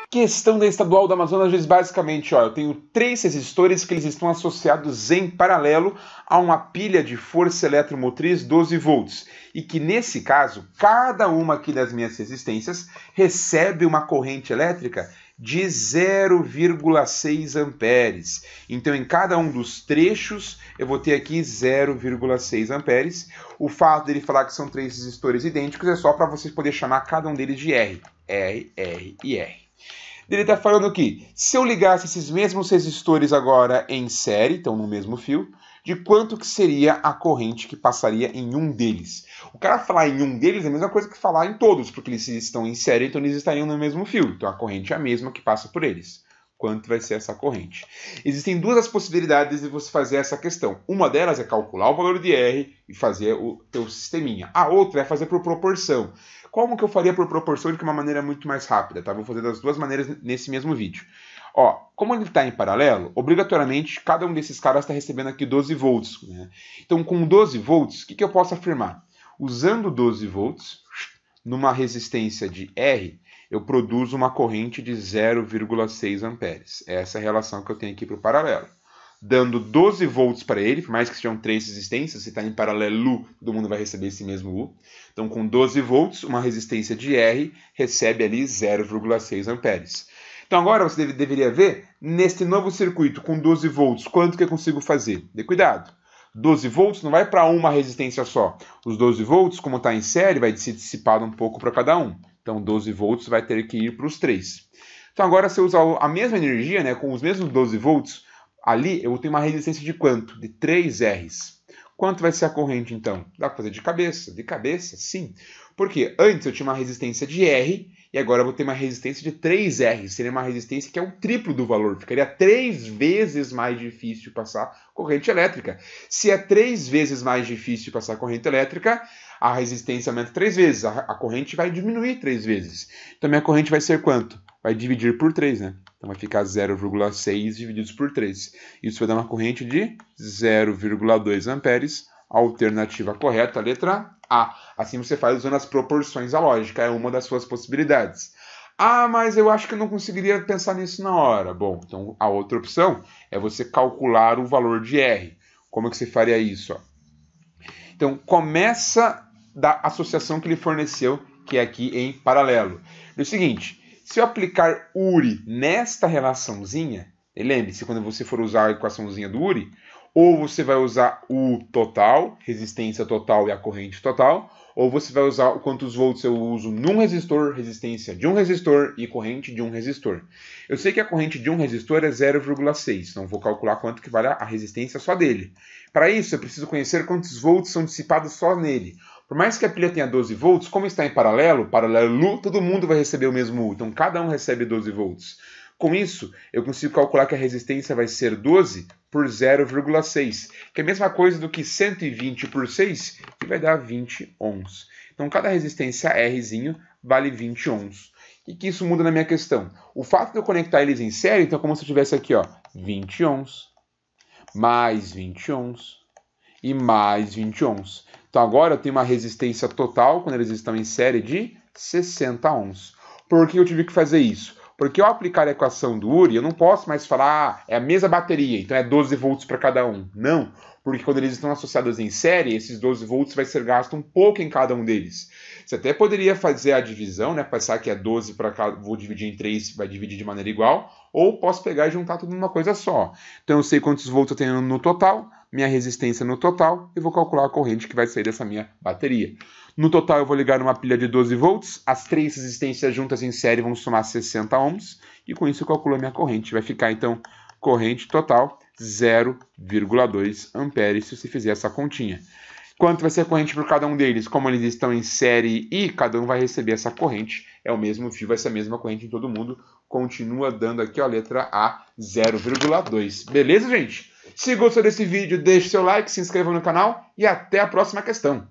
Questão da estadual do Amazonas diz basicamente, ó, eu tenho 3 resistores que eles estão associados em paralelo a uma pilha de força eletromotriz 12 volts e que nesse caso, cada uma aqui das minhas resistências recebe uma corrente elétrica de 0,6 amperes. Então, em cada um dos trechos, eu vou ter aqui 0,6 amperes. O fato dele falar que são 3 resistores idênticos é só para vocês poderem chamar cada um deles de R. R, R e R. Ele está falando que se eu ligasse esses mesmos resistores agora em série, então no mesmo fio, de quanto que seria a corrente que passaria em um deles. O cara falar em um deles é a mesma coisa que falar em todos, porque eles estão em série, então eles estariam no mesmo fio. Então a corrente é a mesma que passa por eles. Quanto vai ser essa corrente? Existem duas possibilidades de você fazer essa questão. Uma delas é calcular o valor de R e fazer o teu sisteminha. A outra é fazer por proporção. Como que eu faria por proporção de uma maneira muito mais rápida? Tá? Vou fazer das duas maneiras nesse mesmo vídeo. Ó, como ele está em paralelo, obrigatoriamente cada um desses caras está recebendo aqui 12 volts. Né? Então, com 12 volts, o que eu posso afirmar? Usando 12 volts, numa resistência de R, eu produzo uma corrente de 0,6 amperes. Essa é a relação que eu tenho aqui para o paralelo. Dando 12 volts para ele, por mais que sejam 3 resistências, se está em paralelo, todo mundo vai receber esse mesmo U. Então, com 12 volts, uma resistência de R recebe ali 0,6 amperes. Então, agora você deveria ver, neste novo circuito com 12 volts, quanto que eu consigo fazer? Dê cuidado. 12 volts não vai para uma resistência só. Os 12 volts, como está em série, vai ser dissipado um pouco para cada um. Então, 12 volts vai ter que ir para os 3. Então, agora, se eu usar a mesma energia, né, com os mesmos 12 volts, ali eu vou ter uma resistência de quanto? De 3 R's. Quanto vai ser a corrente, então? Dá para fazer de cabeça? De cabeça, sim. Porque antes eu tinha uma resistência de R e agora eu vou ter uma resistência de 3 R. Seria uma resistência que é o triplo do valor. Ficaria 3 vezes mais difícil passar corrente elétrica. Se é 3 vezes mais difícil passar corrente elétrica, a resistência aumenta 3 vezes. A corrente vai diminuir 3 vezes. Então, minha corrente vai ser quanto? Vai dividir por 3, né? Então, vai ficar 0,6 divididos por 3. Isso vai dar uma corrente de 0,2 amperes. Alternativa correta, letra A. Assim você faz usando as proporções da lógica. É uma das suas possibilidades. Ah, mas eu acho que eu não conseguiria pensar nisso na hora. Bom, então a outra opção é você calcular o valor de R. Como é que você faria isso? Ó? Então, começa da associação que ele forneceu, que é aqui em paralelo. É o seguinte, se eu aplicar URI nesta relaçãozinha, lembre-se, quando você for usar a equaçãozinha do URI, ou você vai usar o total, resistência total e a corrente total, ou você vai usar quantos volts eu uso num resistor, resistência de um resistor e corrente de um resistor. Eu sei que a corrente de um resistor é 0,6, então vou calcular quanto que vale a resistência só dele. Para isso, eu preciso conhecer quantos volts são dissipados só nele. Por mais que a pilha tenha 12 volts, como está em paralelo, todo mundo vai receber o mesmo U, então cada um recebe 12 volts. Com isso, eu consigo calcular que a resistência vai ser 12 por 0,6, que é a mesma coisa do que 120 por 6, que vai dar 20 ohms. Então, cada resistência Rzinho vale 20 ohms. O que isso muda na minha questão? O fato de eu conectar eles em série, então, como se eu tivesse aqui, ó, 20 ohms, mais 20 ohms e mais 20 ohms. Então, agora eu tenho uma resistência total, quando eles estão em série, de 60 ohms. Por que eu tive que fazer isso? Porque ao aplicar a equação do URI, eu não posso mais falar, é a mesma bateria, então é 12 volts para cada um. Não, porque quando eles estão associados em série, esses 12 volts vai ser gasto um pouco em cada um deles. Você até poderia fazer a divisão, né? Pensar que é 12 para cada, vou dividir em 3, vai dividir de maneira igual, ou posso pegar e juntar tudo numa coisa só. Então eu sei quantos volts eu tenho no total, minha resistência no total, e vou calcular a corrente que vai sair dessa minha bateria. No total, eu vou ligar uma pilha de 12 volts, as 3 resistências juntas em série vão somar 60 ohms, e com isso eu calculo a minha corrente. Vai ficar, então, corrente total 0,2 amperes, se você fizer essa continha. Quanto vai ser a corrente por cada um deles? Como eles estão em série e cada um vai receber essa corrente, é o mesmo fio, vai ser a mesma corrente em todo mundo. Continua dando aqui, ó, a letra A, 0,2. Beleza, gente? Se gostou desse vídeo, deixe seu like, se inscreva no canal e até a próxima questão.